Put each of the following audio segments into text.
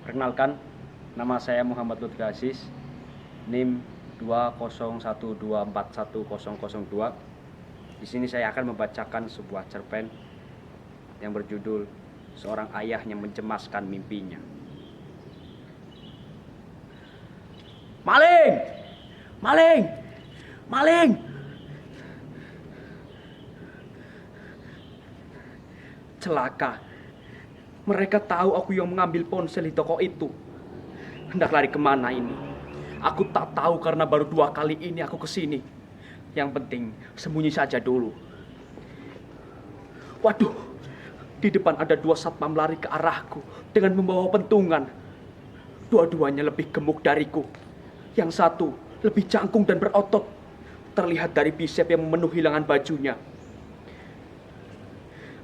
Perkenalkan, nama saya Muhammad Lutfi Aziz, NIM 201241002. Di sini saya akan membacakan sebuah cerpen yang berjudul Seorang Ayah yang Mencemaskan Mimpinya. Maling! Maling! Maling! Celaka. Mereka tahu aku yang mengambil ponsel di toko itu. Hendak lari kemana ini? Aku tak tahu karena baru 2 kali ini aku kesini. Yang penting sembunyi saja dulu. Waduh, di depan ada 2 satpam lari ke arahku dengan membawa pentungan. Dua-duanya lebih gemuk dariku. Yang satu lebih jangkung dan berotot. Terlihat dari bisep yang memenuhi lengan bajunya.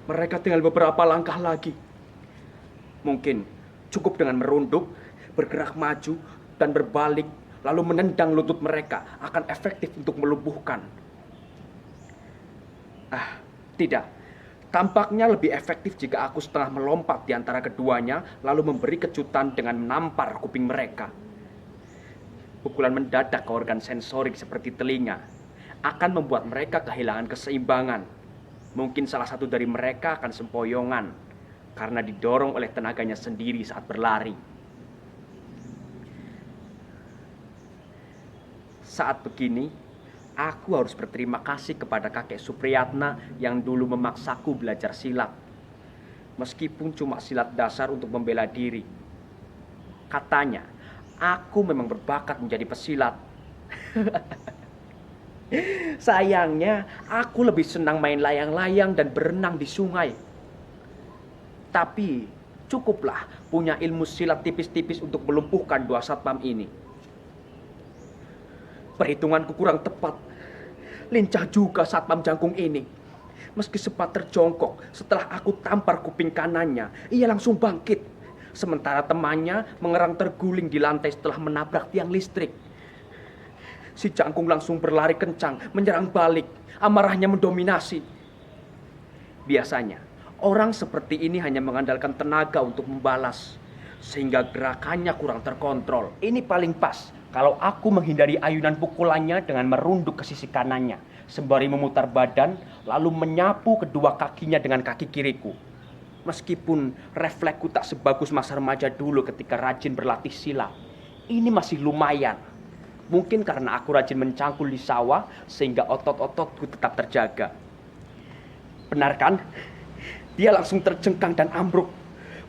Mereka tinggal beberapa langkah lagi. Mungkin cukup dengan merunduk, bergerak maju, dan berbalik, lalu menendang lutut mereka akan efektif untuk melumpuhkan. Tidak. Tampaknya lebih efektif jika aku setengah melompat di antara keduanya, lalu memberi kejutan dengan menampar kuping mereka. Pukulan mendadak ke organ sensorik seperti telinga akan membuat mereka kehilangan keseimbangan. Mungkin salah satu dari mereka akan sempoyongan karena didorong oleh tenaganya sendiri saat berlari. Saat begini, aku harus berterima kasih kepada kakek Supriyatna yang dulu memaksaku belajar silat. Meskipun cuma silat dasar untuk membela diri. Katanya, aku memang berbakat menjadi pesilat. Sayangnya, aku lebih senang main layang-layang dan berenang di sungai. Tapi cukuplah punya ilmu silat tipis-tipis untuk melumpuhkan 2 satpam ini. Perhitunganku kurang tepat. Lincah juga satpam jangkung ini. Meski sempat terjongkok setelah aku tampar kuping kanannya, ia langsung bangkit. Sementara temannya mengerang terguling di lantai setelah menabrak tiang listrik. Si jangkung langsung berlari kencang, menyerang balik. Amarahnya mendominasi. Biasanya orang seperti ini hanya mengandalkan tenaga untuk membalas, sehingga gerakannya kurang terkontrol. Ini paling pas kalau aku menghindari ayunan pukulannya dengan merunduk ke sisi kanannya, sembari memutar badan, lalu menyapu kedua kakinya dengan kaki kiriku. Meskipun refleksku tak sebagus masa remaja dulu ketika rajin berlatih silat, ini masih lumayan. Mungkin karena aku rajin mencangkul di sawah, sehingga otot-ototku tetap terjaga. Benar kan? Dia langsung terjengkang dan ambruk.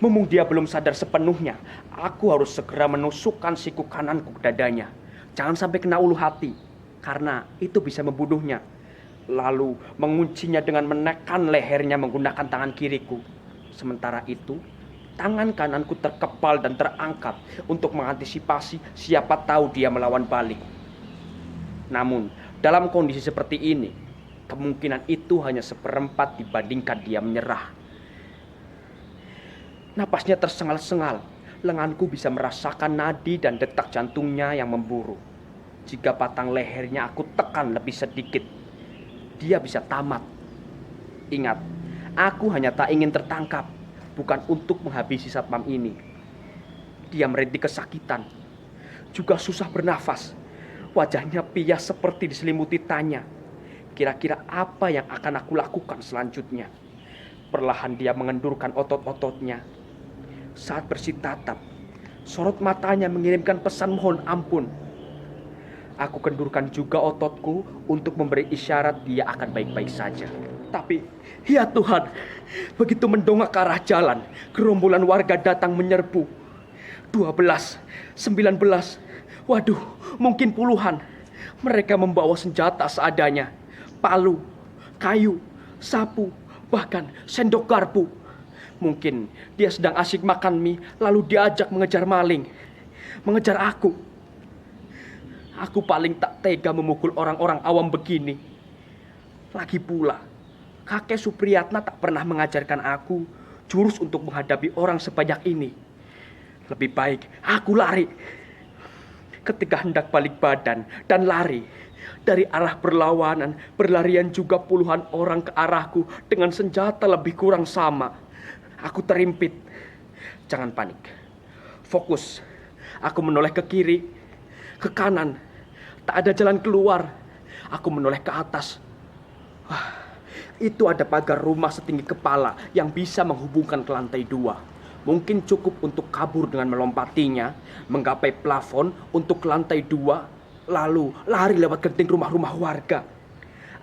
Mumpung dia belum sadar sepenuhnya, aku harus segera menusukkan siku kananku ke dadanya. Jangan sampai kena ulu hati, karena itu bisa membunuhnya. Lalu menguncinya dengan menekan lehernya menggunakan tangan kiriku. Sementara itu, tangan kananku terkepal dan terangkat untuk mengantisipasi siapa tahu dia melawan balik. Namun, dalam kondisi seperti ini, kemungkinan itu hanya 1/4 dibandingkan dia menyerah. Napasnya tersengal-sengal, lenganku bisa merasakan nadi dan detak jantungnya yang memburu. Jika batang lehernya aku tekan lebih sedikit, dia bisa tamat. Ingat, aku hanya tak ingin tertangkap, bukan untuk menghabisi satpam ini. Dia merintih kesakitan, juga susah bernafas. Wajahnya pias seperti diselimuti tanya. Kira-kira apa yang akan aku lakukan selanjutnya? Perlahan dia mengendurkan otot-ototnya. Saat bersitatap, sorot matanya mengirimkan pesan mohon ampun. Aku kendurkan juga ototku untuk memberi isyarat dia akan baik-baik saja. Tapi, ya Tuhan, begitu mendongak ke arah jalan, gerombolan warga datang menyerbu. 12, 19, waduh, mungkin puluhan. Mereka membawa senjata seadanya. Palu, kayu, sapu, bahkan sendok garpu. Mungkin dia sedang asyik makan mie, lalu diajak mengejar maling. Mengejar aku. Aku paling tak tega memukul orang-orang awam begini. Lagi pula, kakek Supriyatna tak pernah mengajarkan aku jurus untuk menghadapi orang sebanyak ini. Lebih baik aku lari. Ketika hendak balik badan dan lari, dari arah berlawanan, berlarian juga puluhan orang ke arahku dengan senjata lebih kurang sama. Aku terimpit. Jangan panik. Fokus. Aku menoleh ke kiri, ke kanan. Tak ada jalan keluar. Aku menoleh ke atas. Itu ada pagar rumah setinggi kepala yang bisa menghubungkan ke lantai 2. Mungkin cukup untuk kabur dengan melompatinya, menggapai plafon untuk ke lantai 2, lalu lari lewat genting rumah-rumah warga.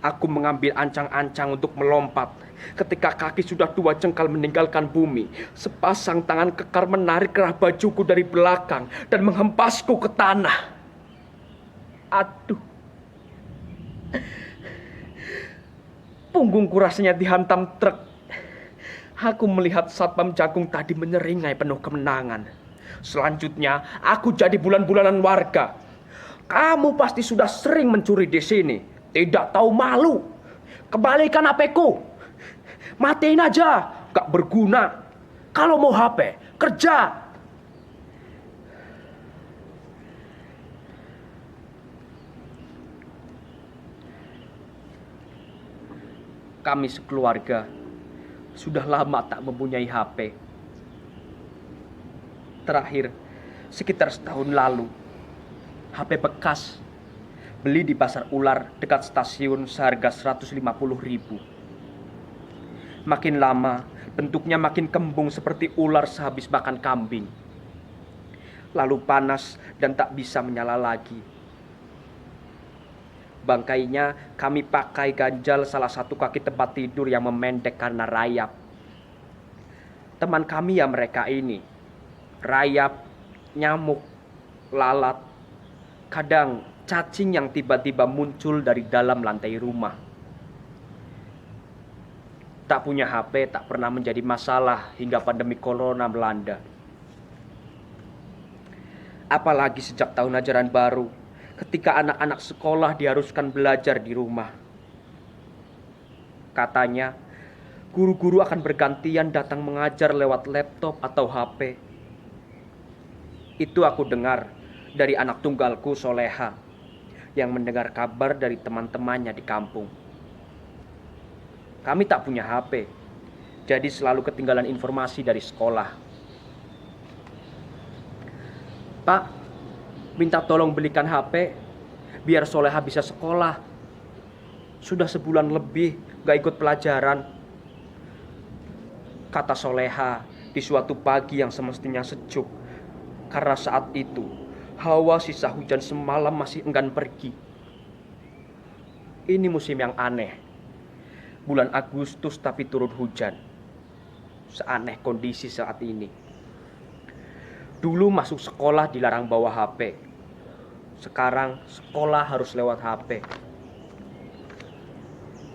Aku mengambil ancang-ancang untuk melompat. Ketika kaki sudah 2 jengkal meninggalkan bumi, sepasang tangan kekar menarik kerah bajuku dari belakang dan menghempasku ke tanah. Aduh. Punggungku rasanya dihantam truk. Aku melihat Satpam Jagung tadi menyeringai penuh kemenangan. Selanjutnya, aku jadi bulan-bulanan warga. Kamu pasti sudah sering mencuri di sini. Tidak tahu malu. Kembalikan HP-ku. Matiin aja. Gak berguna. Kalau mau HP, kerja. Kami sekeluarga sudah lama tak mempunyai HP. Terakhir, sekitar setahun lalu, HP bekas beli di pasar ular dekat stasiun seharga 150.000. Makin lama, bentuknya makin kembung seperti ular sehabis makan kambing. Lalu panas dan tak bisa menyala lagi. Bangkainya kami pakai ganjal salah satu kaki tempat tidur yang memendek karena rayap. Teman kami ya mereka ini. Rayap, nyamuk, lalat, kadang cacing yang tiba-tiba muncul dari dalam lantai rumah. Tak punya HP tak pernah menjadi masalah hingga pandemi corona melanda. Apalagi sejak tahun ajaran baru, ketika anak-anak sekolah diharuskan belajar di rumah. Katanya, guru-guru akan bergantian datang mengajar lewat laptop atau HP. Itu aku dengar dari anak tunggalku Soleha, yang mendengar kabar dari teman-temannya di kampung. Kami tak punya HP, jadi selalu ketinggalan informasi dari sekolah. Pak, minta tolong belikan HP biar Soleha bisa sekolah. Sudah sebulan lebih gak ikut pelajaran, kata Soleha di suatu pagi yang semestinya sejuk. Karena saat itu hawa sisa hujan semalam masih enggan pergi. Ini musim yang aneh. Bulan Agustus tapi turun hujan. Seaneh kondisi saat ini. Dulu masuk sekolah dilarang bawa HP. Sekarang sekolah harus lewat HP.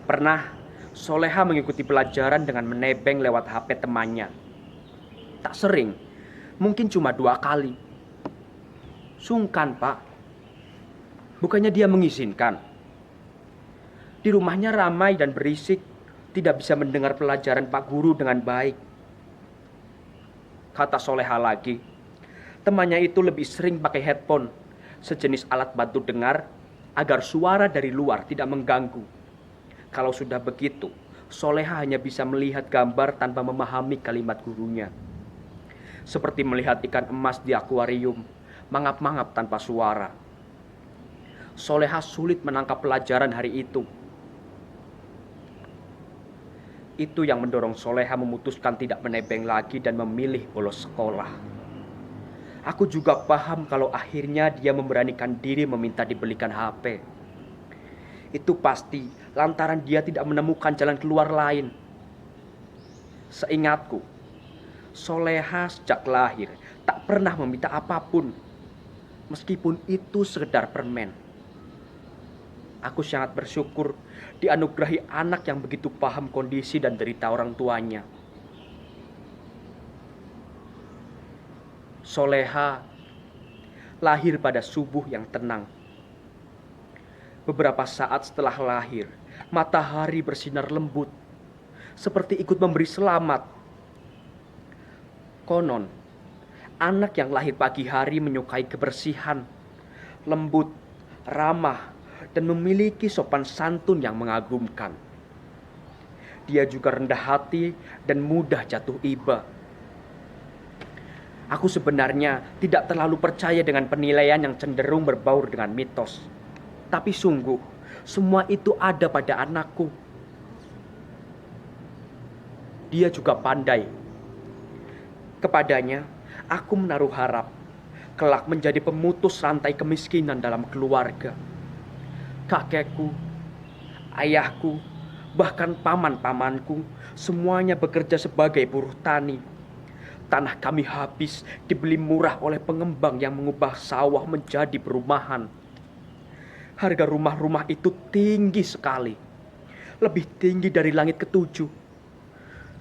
Pernah Soleha mengikuti pelajaran dengan menebeng lewat HP temannya. Tak sering, mungkin cuma 2 kali. Sungkan, Pak. Bukannya dia mengizinkan. Di rumahnya ramai dan berisik, tidak bisa mendengar pelajaran Pak Guru dengan baik. Kata Soleha lagi, temannya itu lebih sering pakai headphone, sejenis alat bantu dengar, agar suara dari luar tidak mengganggu. Kalau sudah begitu, Soleha hanya bisa melihat gambar tanpa memahami kalimat gurunya. Seperti melihat ikan emas di akuarium, mangap-mangap tanpa suara. Soleha sulit menangkap pelajaran hari itu. Itu yang mendorong Soleha memutuskan tidak menebeng lagi dan memilih bolos sekolah. Aku juga paham kalau akhirnya dia memberanikan diri meminta dibelikan HP. Itu pasti lantaran dia tidak menemukan jalan keluar lain. Seingatku, Soleha sejak lahir tak pernah meminta apapun, meskipun itu sekedar permen. Aku sangat bersyukur dianugerahi anak yang begitu paham kondisi dan derita orang tuanya. Soleha lahir pada subuh yang tenang. Beberapa saat setelah lahir, matahari bersinar lembut, seperti ikut memberi selamat. Konon, anak yang lahir pagi hari menyukai kebersihan, lembut, ramah, dan memiliki sopan santun yang mengagumkan. Dia juga rendah hati dan mudah jatuh iba. Aku sebenarnya tidak terlalu percaya dengan penilaian yang cenderung berbaur dengan mitos. Tapi sungguh, semua itu ada pada anakku. Dia juga pandai. Kepadanya, aku menaruh harap kelak menjadi pemutus rantai kemiskinan dalam keluarga. Kakekku, ayahku, bahkan paman-pamanku, semuanya bekerja sebagai buruh tani. Tanah kami habis dibeli murah oleh pengembang yang mengubah sawah menjadi perumahan. Harga rumah-rumah itu tinggi sekali, lebih tinggi dari langit ketujuh.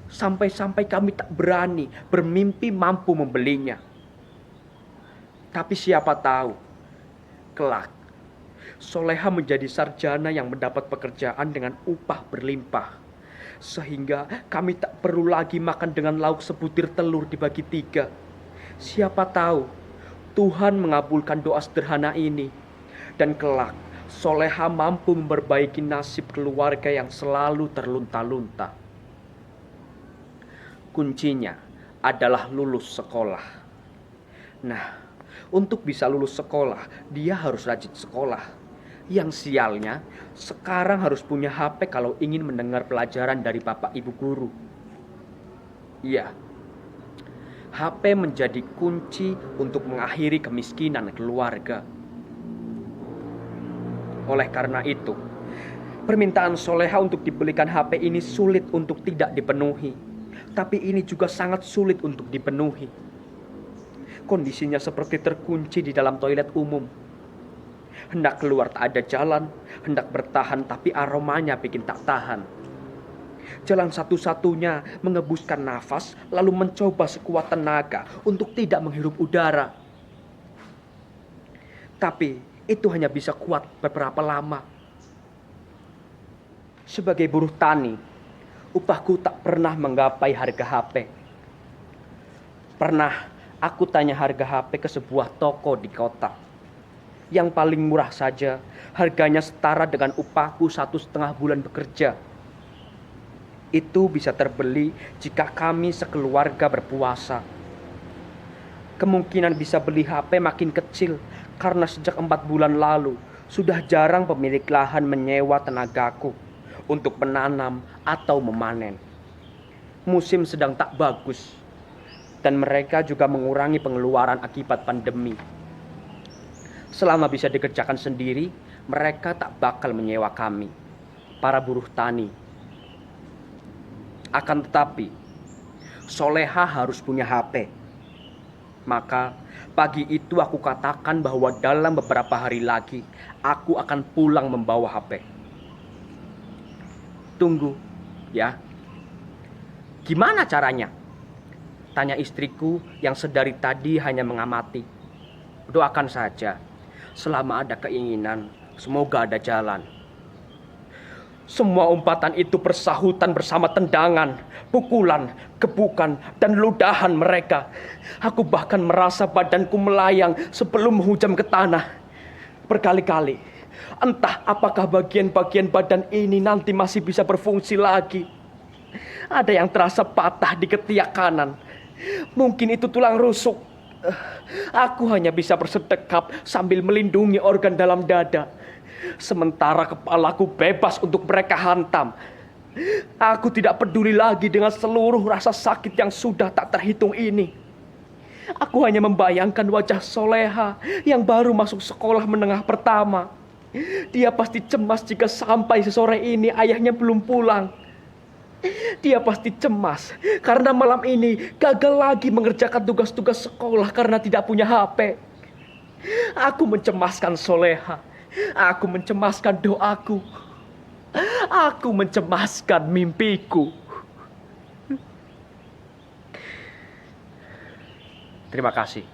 Sampai-sampai kami tak berani bermimpi mampu membelinya. Tapi siapa tahu, kelak Soleha menjadi sarjana yang mendapat pekerjaan dengan upah berlimpah. Sehingga kami tak perlu lagi makan dengan lauk sebutir telur dibagi 3. Siapa tahu Tuhan mengabulkan doa sederhana ini, dan kelak Soleha mampu memperbaiki nasib keluarga yang selalu terlunta-lunta. Kuncinya adalah lulus sekolah. Nah, untuk bisa lulus sekolah, dia harus rajin sekolah. Yang sialnya, sekarang harus punya HP kalau ingin mendengar pelajaran dari bapak ibu guru. Iya, HP menjadi kunci untuk mengakhiri kemiskinan keluarga. Oleh karena itu, permintaan Soleha untuk dibelikan HP ini sulit untuk tidak dipenuhi. Tapi ini juga sangat sulit untuk dipenuhi. Kondisinya seperti terkunci di dalam toilet umum. Hendak keluar tak ada jalan, hendak bertahan tapi aromanya bikin tak tahan. Jalan satu-satunya mengebuskan nafas lalu mencoba sekuat tenaga untuk tidak menghirup udara. Tapi itu hanya bisa kuat beberapa lama. Sebagai buruh tani, upahku tak pernah menggapai harga HP. Pernah aku tanya harga HP ke sebuah toko di kota. Yang paling murah saja, harganya setara dengan upahku 1,5 bulan bekerja. Itu bisa terbeli jika kami sekeluarga berpuasa. Kemungkinan bisa beli HP makin kecil, karena sejak 4 bulan lalu, sudah jarang pemilik lahan menyewa tenagaku untuk menanam atau memanen. Musim sedang tak bagus, dan mereka juga mengurangi pengeluaran akibat pandemi. Selama bisa dikerjakan sendiri, mereka tak bakal menyewa kami, para buruh tani. Akan tetapi, Soleha harus punya HP. Maka pagi itu aku katakan bahwa dalam beberapa hari lagi, aku akan pulang membawa HP. Tunggu, ya. Gimana caranya? Tanya istriku yang sedari tadi hanya mengamati. Doakan saja. Selama ada keinginan, semoga ada jalan. Semua umpatan itu bersahutan bersama tendangan, pukulan, gebukan, dan ludahan mereka. Aku bahkan merasa badanku melayang sebelum menghujam ke tanah. Berkali-kali, entah apakah bagian-bagian badan ini nanti masih bisa berfungsi lagi. Ada yang terasa patah di ketiak kanan. Mungkin itu tulang rusuk. Aku hanya bisa bersedekap sambil melindungi organ dalam dada, sementara kepalaku bebas untuk mereka hantam. Aku tidak peduli lagi dengan seluruh rasa sakit yang sudah tak terhitung ini. Aku hanya membayangkan wajah Soleha yang baru masuk sekolah menengah pertama. Dia pasti cemas jika sampai sore ini ayahnya belum pulang. Dia pasti cemas karena malam ini gagal lagi mengerjakan tugas-tugas sekolah karena tidak punya HP. Aku mencemaskan Soleha. Aku mencemaskan doaku. Aku mencemaskan mimpiku. Terima kasih.